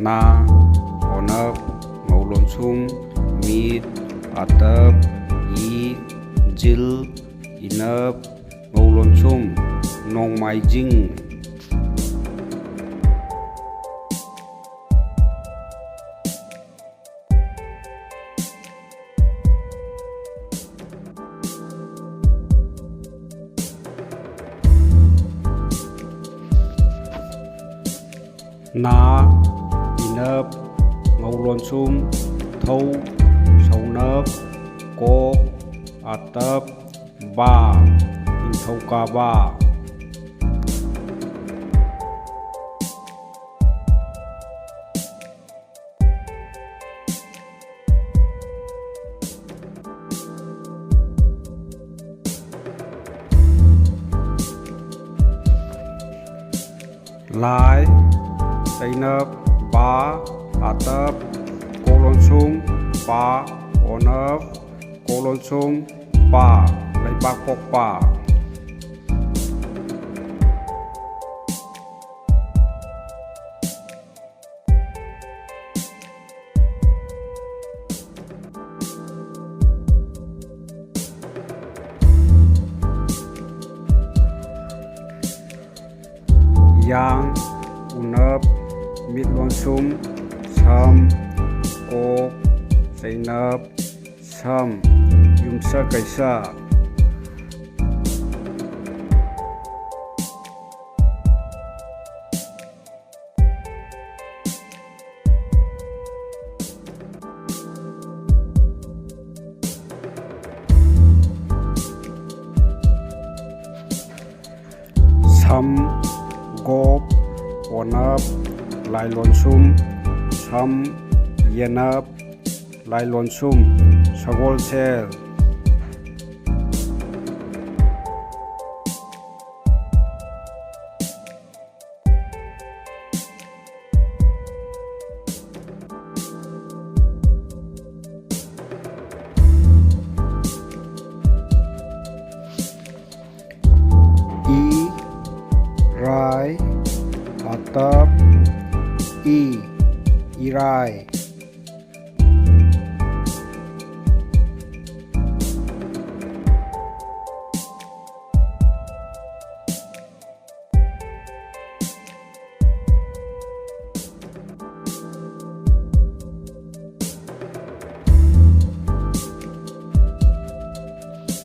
na onap ngolon sum mit atap i jil inap ngolon sum nong mai jing na inap ngolon sum thâu sâu nấp ko atap ba in thâu ka ba lai say nấp ba atap kolon sum ba onap kolon sum ba lấy ba pok ba yang unap mit lon sum sam ko say nap sam yum sa kaisa sam gop onap lai lon sum sam yenap lai lon sum sagol sel rai atap i irai